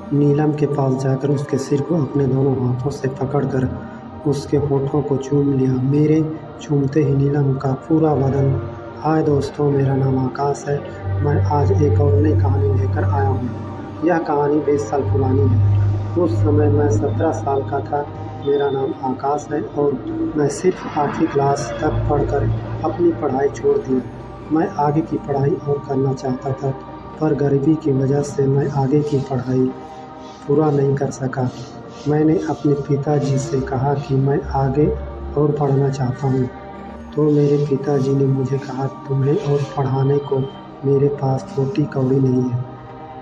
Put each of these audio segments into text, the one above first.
नीलम के पास जाकर उसके सिर को अपने दोनों हाथों से पकड़कर उसके होठों को चूम लिया। मेरे चूमते ही नीलम का पूरा बदन। हाय दोस्तों, मेरा नाम आकाश है। मैं आज एक और नई कहानी लेकर आया हूँ। यह कहानी 20 साल पुरानी है। उस समय मैं 17 साल का था। मेरा नाम आकाश है और मैं सिर्फ 8वीं क्लास तक पढ़कर अपनी पढ़ाई छोड़ दी। मैं आगे की पढ़ाई और करना चाहता था, पर गरीबी की वजह से मैं आगे की पढ़ाई पूरा नहीं कर सका। मैंने अपने पिताजी से कहा कि मैं आगे और पढ़ना चाहता हूँ, तो मेरे पिताजी ने मुझे कहा, तुम्हें और पढ़ाने को मेरे पास रोटी कौड़ी नहीं है।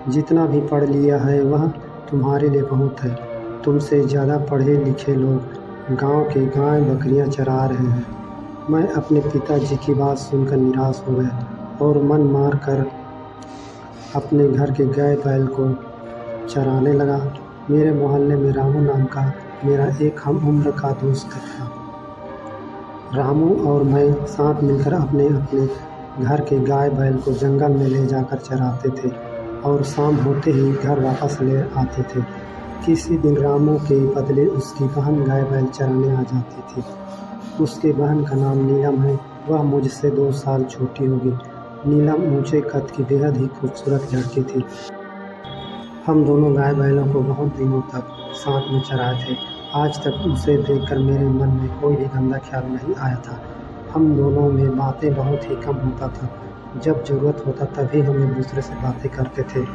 जितना भी पढ़ लिया है वह तुम्हारे लिए बहुत है। तुमसे ज़्यादा पढ़े लिखे लोग गांव के गाय बकरियां चरा रहे हैं। मैं अपने पिताजी की बात सुनकर निराश हो गया और मन मार कर अपने घर के गाय बैल को चराने लगा। मेरे मोहल्ले में रामू नाम का मेरा एक हम उम्र का दोस्त था। रामू और मैं साथ मिलकर अपने अपने घर के गाय बैल को जंगल में ले जाकर चराते थे और शाम होते ही घर वापस ले आते थे। किसी दिन रामू के बदले उसकी बहन गाय बैल चराने आ जाती थी। उसके बहन का नाम नीलम है। वह मुझसे 2 साल छोटी होगी। नीलम ऊंचे कद की बेहद ही खूबसूरत लड़की थी। हम दोनों गाय बैलों को बहुत दिनों तक साथ में चराए थे। आज तक उसे देखकर मेरे मन में कोई भी गंदा ख्याल नहीं आया था। हम दोनों में बातें बहुत ही कम होता था। जब ज़रूरत होता तभी हम एक दूसरे से बातें करते थे।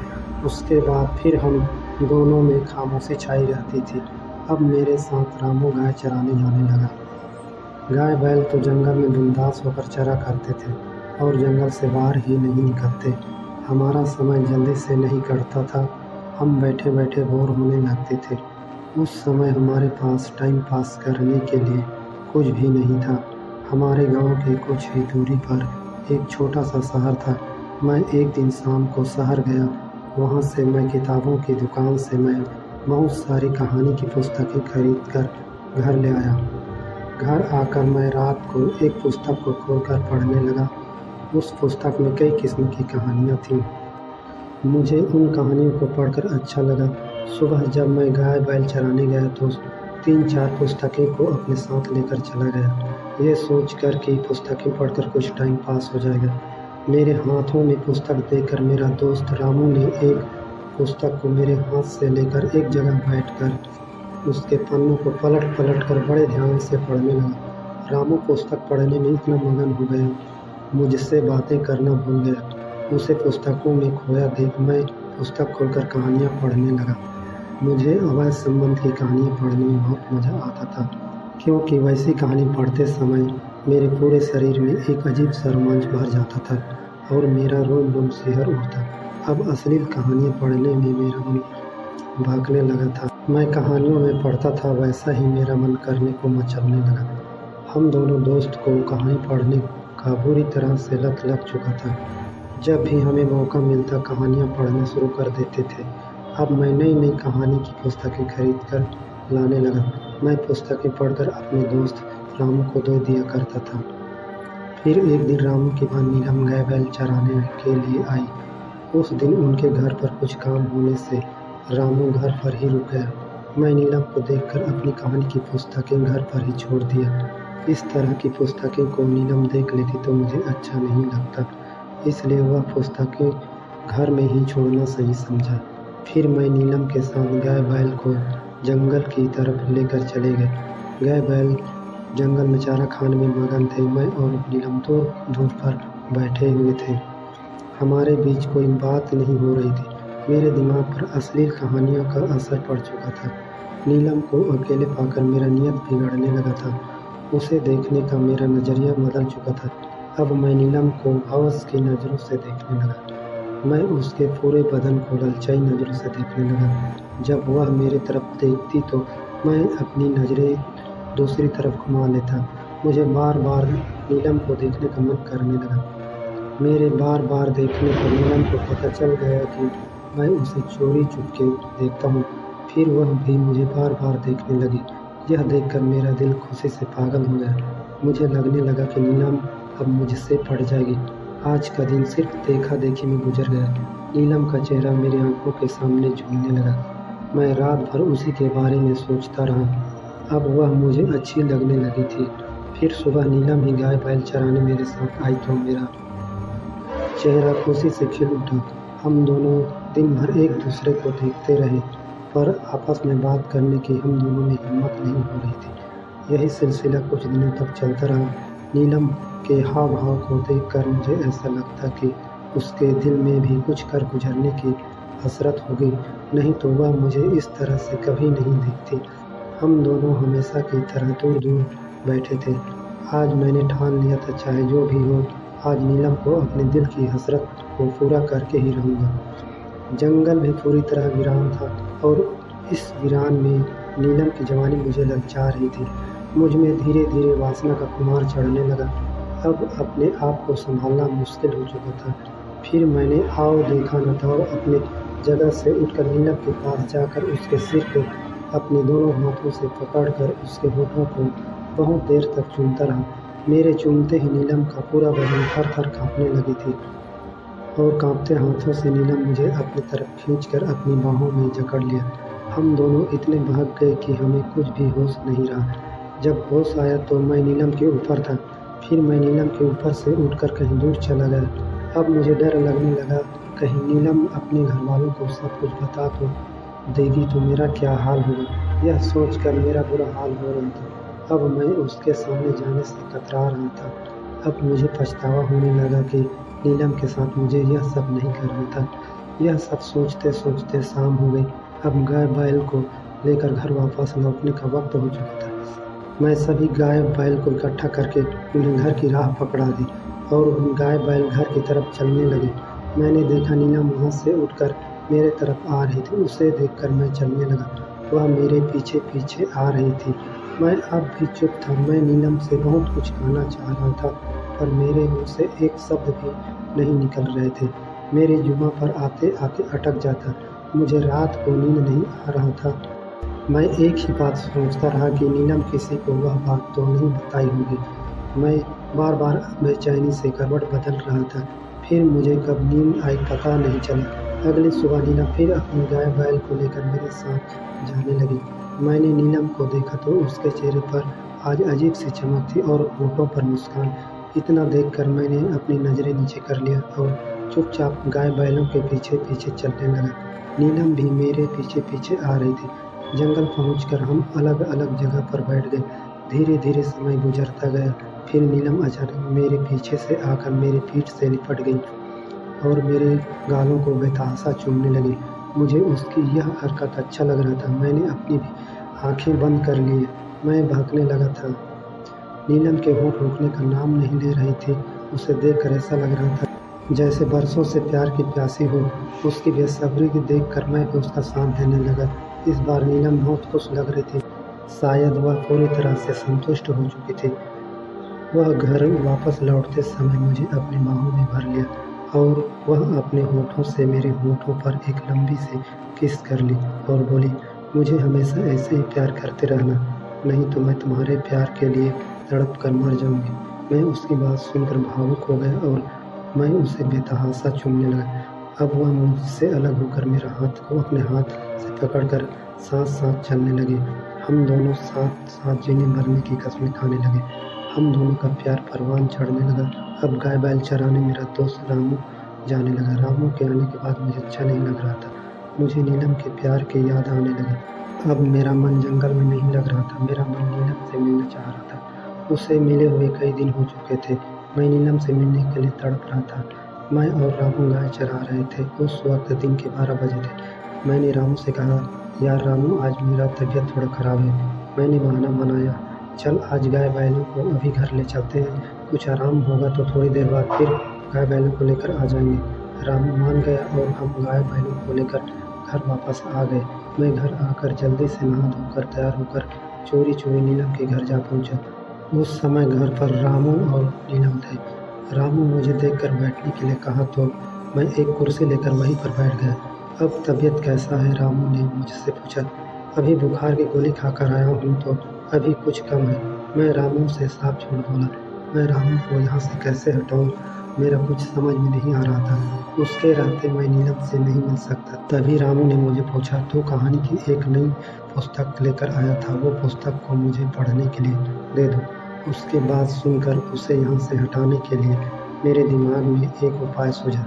उसके बाद फिर हम दोनों में खामोशी छाई रहती थी। अब मेरे साथ रामू गाय चराने जाने लगा। गाय बैल तो जंगल में बिंदास होकर चरा करते थे और जंगल से बाहर ही नहीं निकलते। हमारा समय जल्दी से नहीं कटता था। हम बैठे बैठे बोर होने लगते थे। उस समय हमारे पास टाइम पास करने के लिए कुछ भी नहीं था। हमारे गांव के कुछ ही दूरी पर एक छोटा सा शहर था। मैं एक दिन शाम को शहर गया। वहां से मैं किताबों की दुकान से मैं बहुत सारी कहानी की पुस्तकें खरीद कर घर ले आया। घर आकर मैं रात को एक पुस्तक को खोलकर पढ़ने लगा। उस पुस्तक में कई किस्म की कहानियाँ थीं। मुझे उन कहानियों को पढ़कर अच्छा लगा। सुबह जब मैं गाय बैल चराने गया तो 3-4 पुस्तकें को अपने साथ लेकर चला गया, ये सोचकर कि पुस्तकें पढ़कर कुछ टाइम पास हो जाएगा। मेरे हाथों में पुस्तक देखकर मेरा दोस्त रामू ने एक पुस्तक को मेरे हाथ से लेकर एक जगह बैठकर उसके पन्नों को पलट पलट कर बड़े ध्यान से पढ़ने लगा। रामू पुस्तक पढ़ने में इतना मगन हो गया, मुझसे बातें करना भूल गया। उसे पुस्तकों में खोया देख मैं पुस्तक खोलकर कहानियाँ पढ़ने लगा। मुझे अवैध संबंध की कहानियाँ पढ़ने में बहुत मज़ा आता था, क्योंकि वैसी कहानी पढ़ते समय मेरे पूरे शरीर में एक अजीब सा रोमांच भर जाता था और मेरा रोम रोम सिहर उठता। अब अश्लील कहानियाँ पढ़ने में मेरा मन भागने लगा था। मैं कहानियों में पढ़ता था वैसा ही मेरा मन करने को मचलने लगा। हम दोनों दोस्त को कहानी पढ़ने का बुरी तरह से लत लग चुका था। जब भी हमें मौका मिलता कहानियाँ पढ़ना शुरू कर देते थे। अब मैं नई नई कहानी की पुस्तकें खरीद कर लाने लगा। मैं पुस्तकें पढ़कर अपने दोस्त रामू को दे दिया करता था। फिर एक दिन रामू की बहन नीलम गाय बैल चराने के लिए आई। उस दिन उनके घर पर कुछ काम होने से रामू घर पर ही रुक गया। मैं नीलम को देखकर अपनी कहानी की पुस्तकें घर पर ही छोड़ दिया। इस तरह की पुस्तकें को नीलम देख लेती तो मुझे अच्छा नहीं लगता, इसलिए वह पुस्तकें घर में ही छोड़ना सही समझा। फिर मैं नीलम के साथ गाय बैल को जंगल की तरफ लेकर चले गए। गाय बैल जंगल में चारा खाने में मगन थे। मैं और नीलम दूर पर बैठे हुए थे। हमारे बीच कोई बात नहीं हो रही थी। मेरे दिमाग पर अश्लील कहानियों का असर पड़ चुका था। नीलम को अकेले पाकर मेरा नियत बिगड़ने लगा था। उसे देखने का मेरा नज़रिया बदल चुका था। अब मैं नीलम को हवस की नज़रों से देखने लगा। मैं उसके पूरे बदन को ललचाई नज़रों से देखने लगा। जब वह मेरे तरफ देखती तो मैं अपनी नज़रें दूसरी तरफ घुमा लेता। मुझे बार बार नीलम को देखने का मन करने लगा। मेरे बार बार देखने पर नीलम को पता चल गया कि मैं उसे चोरी चुपके देखता हूँ। फिर वह भी मुझे बार बार देखने लगी। यह देखकर मेरा दिल खुशी से पागल हो गया। मुझे लगने लगा कि नीलम अब मुझसे पड़ जाएगी। आज का दिन सिर्फ देखा देखी में गुजर गया। नीलम का चेहरा मेरी आंखों के सामने झूलने लगा। मैं रात भर उसी के बारे में सोचता रहा। अब वह मुझे अच्छी लगने लगी थी। फिर सुबह नीलम ही गाय बैल चराने मेरे साथ आई तो मेरा चेहरा खुशी से खिल उठा। हम दोनों दिन भर एक दूसरे को देखते रहे, पर आपस में बात करने की हम दोनों में हिम्मत नहीं हो रही थी। यही सिलसिला कुछ दिनों तक चलता रहा। नीलम के हाव भाव को देखकर मुझे ऐसा लगता कि उसके दिल में भी कुछ कर गुजरने की हसरत हो गई, नहीं तो वह मुझे इस तरह से कभी नहीं दिखती। हम दोनों हमेशा की तरह दूर दूर बैठे थे। आज मैंने ठान लिया था, चाहे जो भी हो, आज नीलम को अपने दिल की हसरत को पूरा करके ही रहूँगा। जंगल भी पूरी तरह वीरान था और इस वीरान में नीलम की जवानी मुझे ललचा रही थी। मुझ में धीरे धीरे वासना का खुमार चढ़ने लगा। अब अपने आप को संभालना मुश्किल हो चुका था। फिर मैंने आओ देखा न था और अपने जगह से उठकर नीलम के पास जाकर उसके सिर को अपने दोनों हाथों से पकड़कर उसके होठों को बहुत देर तक चूमता रहा। मेरे चूमते ही नीलम का पूरा बदन थर थर काँपने लगी थी और कांपते हाथों से नीलम मुझे अपनी तरफ खींचकर अपनी बाहों में जकड़ लिया। हम दोनों इतने बहक गए कि हमें कुछ भी होश नहीं रहा। जब होश आया तो मैं नीलम के ऊपर था। फिर मैं नीलम के ऊपर से उठकर कहीं दूर चला गया। अब मुझे डर लगने लगा, कहीं नीलम अपने घर वालों को सब कुछ बता तो देगी तो मेरा क्या हाल होगा। यह सोचकर मेरा बुरा हाल हो रहा था। अब मैं उसके सामने जाने से कतरा रहा था। अब मुझे पछतावा होने लगा कि नीलम के साथ मुझे यह सब नहीं करना था। यह सब सोचते सोचते शाम हो गई। अब गाय बैल को लेकर घर वापस लौटने का वक्त हो चुका था। मैं सभी गाय बैल को इकट्ठा करके उन्हें घर की राह पकड़ा दी और उन गाय बैल घर की तरफ चलने लगे। मैंने देखा नीलम वहाँ से उठकर मेरे तरफ आ रही थी। उसे देखकर मैं चलने लगा। वह मेरे पीछे पीछे आ रही थी। मैं अब भी चुप था। मैं नीलम से बहुत कुछ कहना चाह रहा था, पर मेरे मुँह से एक शब्द भी नहीं निकल रहे थे। मेरे जुबां पर आते आते अटक जाता। मुझे रात को नींद नहीं आ रहा था। मैं एक ही बात सोचता रहा कि नीलम किसी को वह बात तो नहीं बताई होगी। मैं बार बार बेचैनी से करवट बदल रहा था। फिर मुझे कब नींद आई पता नहीं चला। अगली सुबह नीलम फिर अपनी गाय बैल को लेकर मेरे साथ जाने लगी। मैंने नीलम को देखा तो उसके चेहरे पर आज अजीब सी चमक थी और होठों पर मुस्कान। इतना देखकर मैंने अपनी नज़रें नीचे कर लिया और चुपचाप गाय बैलों के पीछे पीछे चलने लगा। नीलम भी मेरे पीछे पीछे आ रही थी। जंगल पहुंचकर हम अलग अलग जगह पर बैठ गए। धीरे धीरे समय गुजरता गया। फिर नीलम अचानक मेरे पीछे से आकर मेरी पीठ से लिपट गई और मेरे गालों को बेतहाशा चूमने लगी। मुझे उसकी यह हरकत अच्छा लग रहा था। मैंने अपनी भी आंखें बंद कर ली। मैं भागने लगा था। नीलम के होंठ रुकने का नाम नहीं ले रही थी। उसे देखकर ऐसा लग रहा था जैसे बरसों से प्यार की प्यासी हो। उसकी बेसब्री को देखकर मैं भी उसका साथ देने लगा। इस बार नीलम बहुत खुश लग रही थी। शायद वह पूरी तरह से संतुष्ट हो चुकी थी। वह घर वापस लौटते समय मुझे अपनी बाहों में भर लिया और वह अपने होठों से मेरे होठों पर एक लंबी सी किस कर ली और बोली, मुझे हमेशा ऐसे ही प्यार करते रहना, नहीं तो मैं तुम्हारे प्यार के लिए तड़प कर मर जाऊंगी। मैं उसकी बात सुनकर भावुक हो गया और मैं उसे बेतहाशा चूमने लगा। अब वह मुझसे अलग होकर मेरा हाथ को अपने हाथ से पकड़कर साथ साथ चलने लगे। हम दोनों साथ साथ जीने मरने की कस्में खाने लगे। हम दोनों का प्यार परवान चढ़ने लगा। अब गाय बैल चराने मेरा दोस्त रामू जाने लगा। रामू के आने के बाद मुझे अच्छा नहीं लग रहा था। मुझे नीलम के प्यार की याद आने लगी। अब मेरा मन जंगल में नहीं लग रहा था। मेरा मन नीलम से मिलना चाह रहा था। उसे मिले हुए कई दिन हो चुके थे। मैं नीलम से मिलने के लिए तड़प रहा था। मैं और रामू गाय चरा रहे थे। उस वक्त दिन के 12 बजे थे। मैंने रामू से कहा, यार रामू, आज मेरा तबीयत थोड़ा ख़राब है। मैंने बहाना बनाया, चल आज गाय बैलों को अभी घर ले चलते हैं, कुछ आराम होगा तो थोड़ी देर बाद फिर गाय बैलों को लेकर आ जाएंगे। रामू मान गया और हम गाय बैलों को लेकर घर वापस आ गए। मैं घर आकर जल्दी से नहा धोकर तैयार होकर चोरी चोरी नीलम के घर जा पहुंचा। उस समय घर पर रामू और नीलम थे। रामू मुझे देखकर बैठने के लिए कहा तो मैं एक कुर्सी लेकर वहीं पर बैठ गया। अब तबीयत कैसा है, रामू ने मुझसे पूछा। अभी बुखार की गोली खाकर आया हूँ तो अभी कुछ कम है, मैं रामू से साफ झूठ बोला। मैं रामू को यहाँ से कैसे हटाऊँ। मेरा कुछ समझ में नहीं आ रहा था। उसके रहते मैं नीलम से नहीं मिल सकता। तभी रामू ने मुझे पूछा, तू कहानी की एक नई पुस्तक लेकर आया था, वो पुस्तक को मुझे पढ़ने के लिए दे दो। उसके बाद सुनकर उसे यहाँ से हटाने के लिए मेरे दिमाग में एक उपाय सूझा।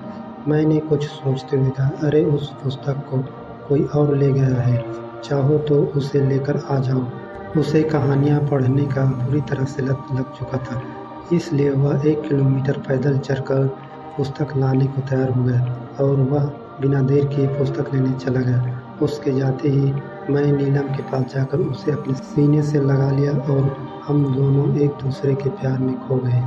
मैंने कुछ सोचते हुए कहा, अरे उस पुस्तक को कोई और ले गया है, चाहो तो उसे लेकर आ जाओ। उसे कहानियाँ पढ़ने का बुरी तरह से लत लग चुका था, इसलिए वह 1 किलोमीटर पैदल चलकर पुस्तक लाने को तैयार हो गया और वह बिना देर किए पुस्तक लेने चला गया। उसके जाते ही मैं नीलम के पास जाकर उसे अपने सीने से लगा लिया और हम दोनों एक दूसरे के प्यार में खो गए।